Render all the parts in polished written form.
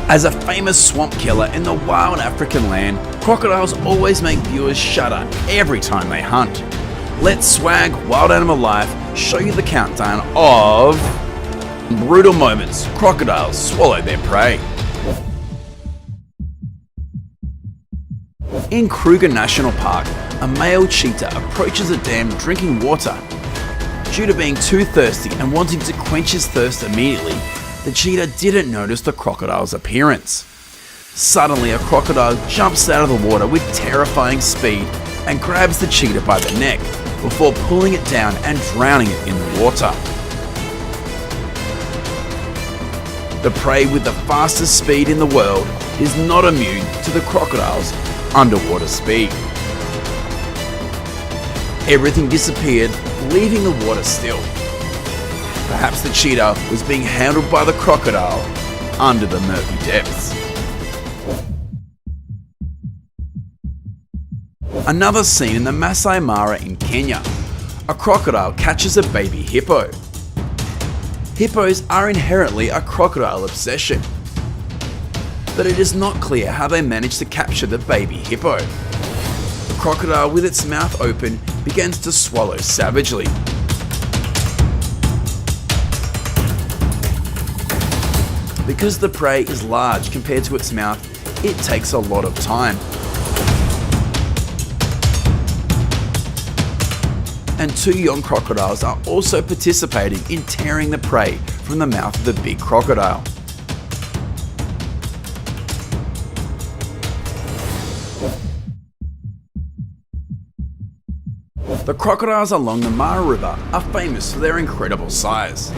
As a famous swamp killer in the wild African land, crocodiles always make viewers shudder every time they hunt. Let Swag Wild Animal Life show you the countdown of brutal moments crocodiles swallow their prey. In Kruger National Park, a male cheetah approaches a dam drinking water. Due to being too thirsty and wanting to quench his thirst immediately, the cheetah didn't notice the crocodile's appearance. Suddenly, a crocodile jumps out of the water with terrifying speed and grabs the cheetah by the neck before pulling it down and drowning it in the water. The prey with the fastest speed in the world is not immune to the crocodile's underwater speed. Everything disappeared, leaving the water still. Perhaps the cheetah was being handled by the crocodile under the murky depths. Another scene in the Masai Mara in Kenya. A crocodile catches a baby hippo. Hippos are inherently a crocodile obsession, but it is not clear how they managed to capture the baby hippo. The crocodile, with its mouth open, begins to swallow savagely. Because the prey is large compared to its mouth, it takes a lot of time. And two young crocodiles are also participating in tearing the prey from the mouth of the big crocodile. The crocodiles along the Mara River are famous for their incredible size.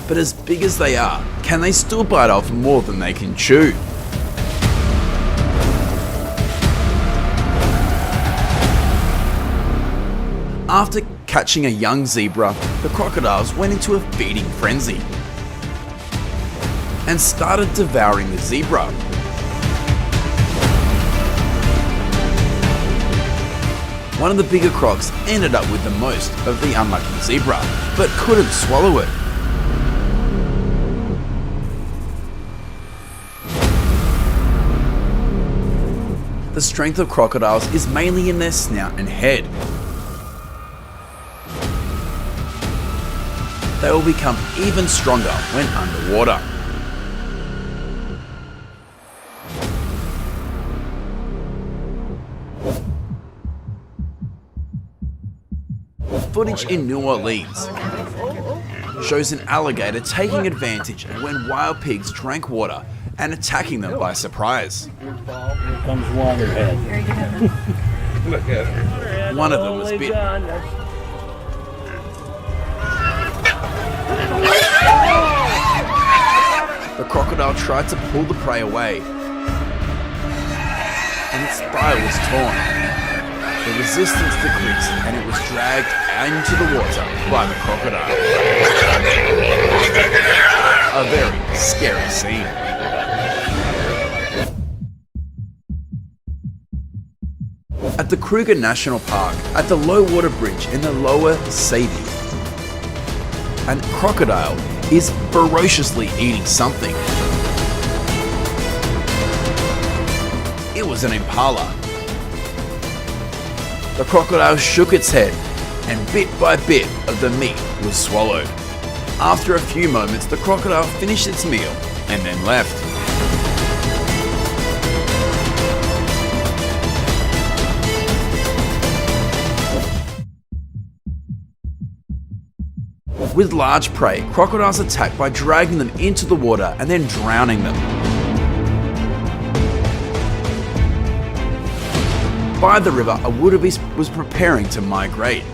But as big as they are, can they still bite off more than they can chew? After catching a young zebra, the crocodiles went into a feeding frenzy and started devouring the zebra. One of the bigger crocs ended up with the most of the unlucky zebra, but couldn't swallow it. The strength of crocodiles is mainly in their snout and head. They will become even stronger when underwater. Footage in New Orleans shows an alligator taking advantage of when wild pigs drank water and attacking them by surprise. Here comes Longhead. One of them was bitten. The crocodile tried to pull the prey away, and its thigh was torn. The resistance decreased, and it was dragged into the water by the crocodile. A very scary scene. At the Kruger National Park, at the low water bridge in the lower Sabi, a crocodile is ferociously eating something. It was an impala. The crocodile shook its head, and bit by bit of the meat was swallowed. After a few moments, the crocodile finished its meal and then left. With large prey, crocodiles attack by dragging them into the water and then drowning them. By the river, a wildebeest was preparing to migrate.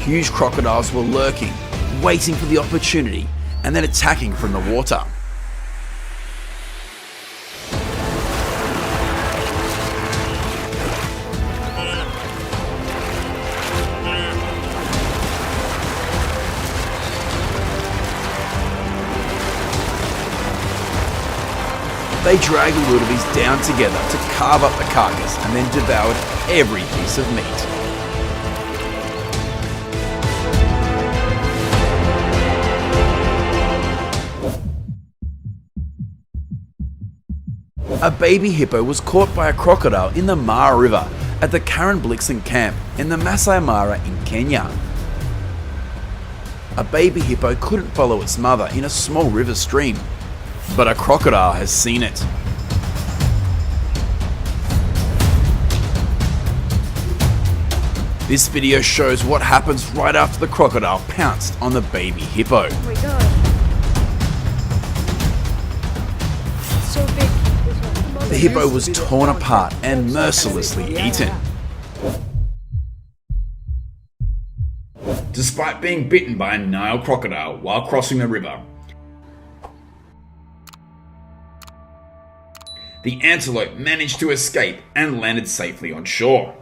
Huge crocodiles were lurking, waiting for the opportunity, and then attacking from the water. They dragged the wildebeest down together to carve up the carcass and then devoured every piece of meat. a baby hippo was caught by a crocodile in the Mara River at the Karen Blixen camp in the Masai Mara in Kenya. A baby hippo couldn't follow its mother in a small river stream, but a crocodile has seen it. This video shows what happens right after the crocodile pounced on the baby hippo. Oh my god. It's so big. The hippo was torn apart and mercilessly eaten. Despite being bitten by a Nile crocodile while crossing the river, the antelope managed to escape and landed safely on shore.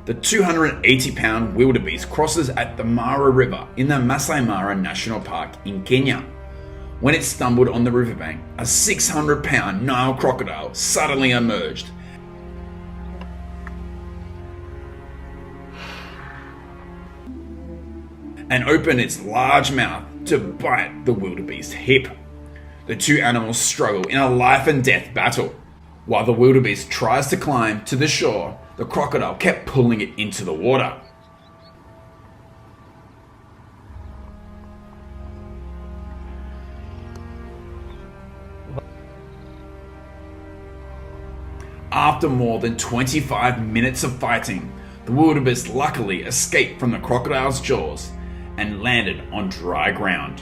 The 280-pound wildebeest crosses at the Mara River in the Masai Mara National Park in Kenya. When it stumbled on the riverbank, a 600-pound Nile crocodile suddenly emerged and opened its large mouth to bite the wildebeest's hip. The two animals struggle in a life and death battle. While the wildebeest tries to climb to the shore, the crocodile kept pulling it into the water. After more than 25 minutes of fighting, the wildebeest luckily escaped from the crocodile's jaws and landed on dry ground.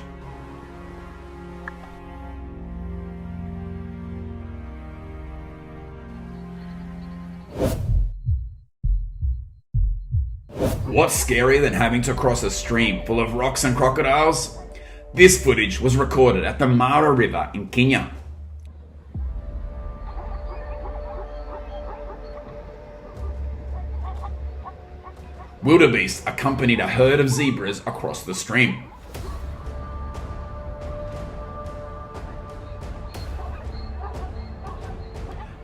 What's scarier than having to cross a stream full of rocks and crocodiles? This footage was recorded at the Mara River in Kenya. Wildebeest accompanied a herd of zebras across the stream.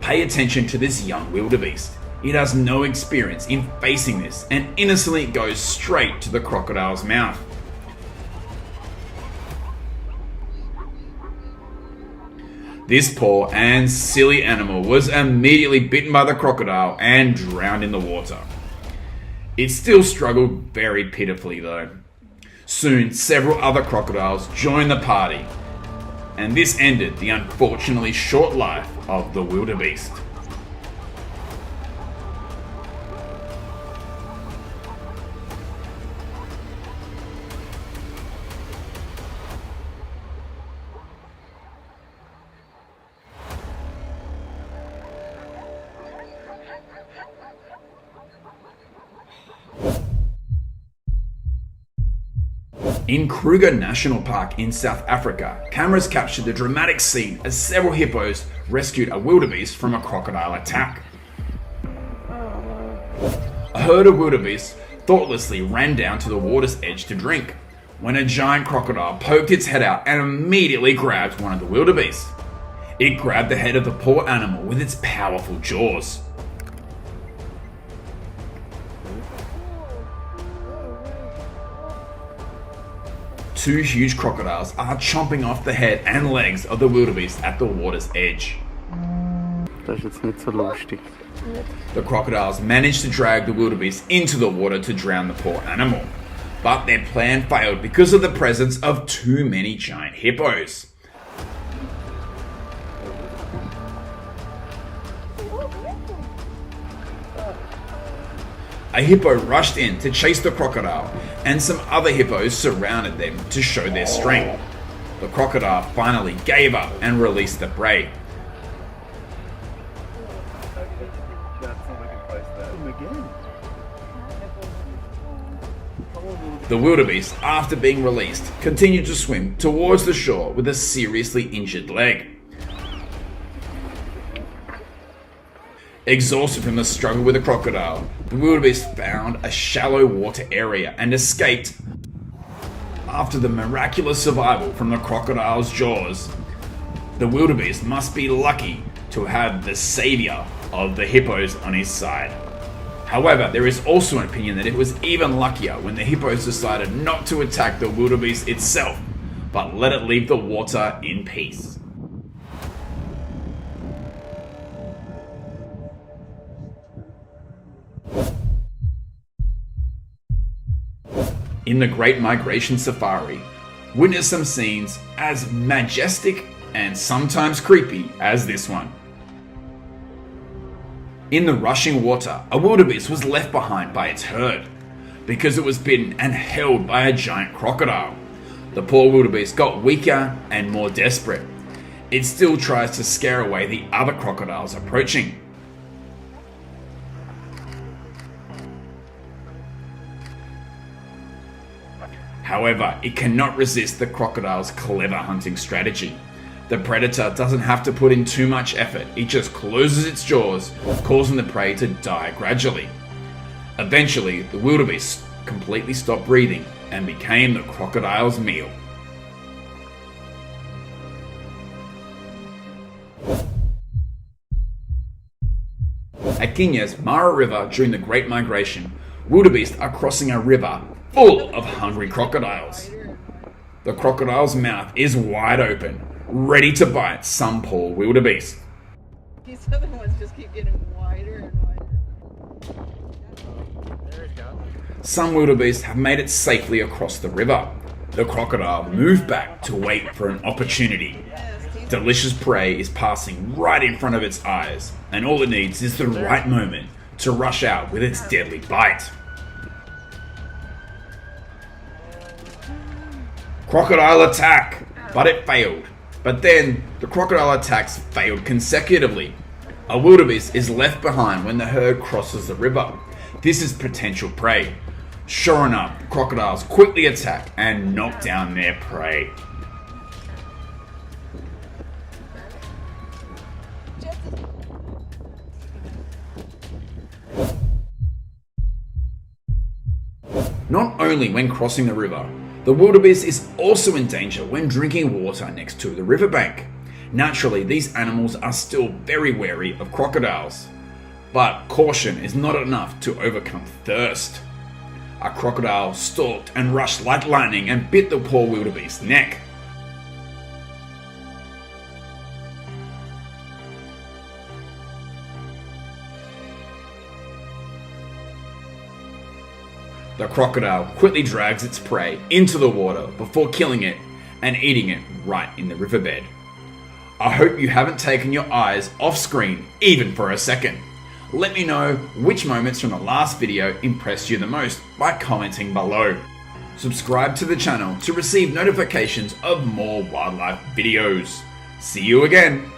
Pay attention to this young wildebeest. It has no experience in facing this and innocently goes straight to the crocodile's mouth. This poor and silly animal was immediately bitten by the crocodile and drowned in the water. It still struggled very pitifully though. Soon, several other crocodiles joined the party, and this ended the unfortunately short life of the wildebeest. In Kruger National Park in South Africa, cameras captured the dramatic scene as several hippos rescued a wildebeest from a crocodile attack. A herd of wildebeest thoughtlessly ran down to the water's edge to drink, when a giant crocodile poked its head out and immediately grabbed one of the wildebeest. It grabbed the head of the poor animal with its powerful jaws. Two huge crocodiles are chomping off the head and legs of the wildebeest at the water's edge. Das ist jetzt nicht so lustig. The crocodiles managed to drag the wildebeest into the water to drown the poor animal, but their plan failed because of the presence of too many giant hippos. A hippo rushed in to chase the crocodile, and some other hippos surrounded them to show their strength. The crocodile finally gave up and released the prey. The wildebeest, after being released, continued to swim towards the shore with a seriously injured leg. Exhausted from the struggle with the crocodile, the wildebeest found a shallow water area and escaped. After the miraculous survival from the crocodile's jaws, the wildebeest must be lucky to have the savior of the hippos on his side. However, there is also an opinion that it was even luckier when the hippos decided not to attack the wildebeest itself, but let it leave the water in peace. in the Great Migration Safari, witness some scenes as majestic and sometimes creepy as this one. In the rushing water, a wildebeest was left behind by its herd because it was bitten and held by a giant crocodile. The poor wildebeest got weaker and more desperate. It still tries to scare away the other crocodiles approaching. However, it cannot resist the crocodile's clever hunting strategy. The predator doesn't have to put in too much effort, it just closes its jaws, causing the prey to die gradually. Eventually, the wildebeest completely stopped breathing and became the crocodile's meal. At Kenya's Mara River during the Great Migration, wildebeest are crossing a river full of hungry crocodiles. The crocodile's mouth is wide open, ready to bite some poor wildebeest. These other ones just keep getting wider and wider. There we go. Some wildebeest have made it safely across the river. The crocodile moved back to wait for an opportunity. Delicious prey is passing right in front of its eyes, and all it needs is the right moment to rush out with its deadly bite. Crocodile attack! But it failed. But then, the crocodile attacks failed consecutively. A wildebeest is left behind when the herd crosses the river. This is potential prey. Sure enough, crocodiles quickly attack and knock down their prey. Not only when crossing the river, the wildebeest is also in danger when drinking water next to the riverbank. Naturally, these animals are still very wary of crocodiles. But caution is not enough to overcome thirst. A crocodile stalked and rushed like lightning and bit the poor wildebeest's neck. The crocodile quickly drags its prey into the water before killing it and eating it right in the riverbed. I hope you haven't taken your eyes off screen even for a second. Let me know which moments from the last video impressed you the most by commenting below. Subscribe to the channel to receive notifications of more wildlife videos. See you again!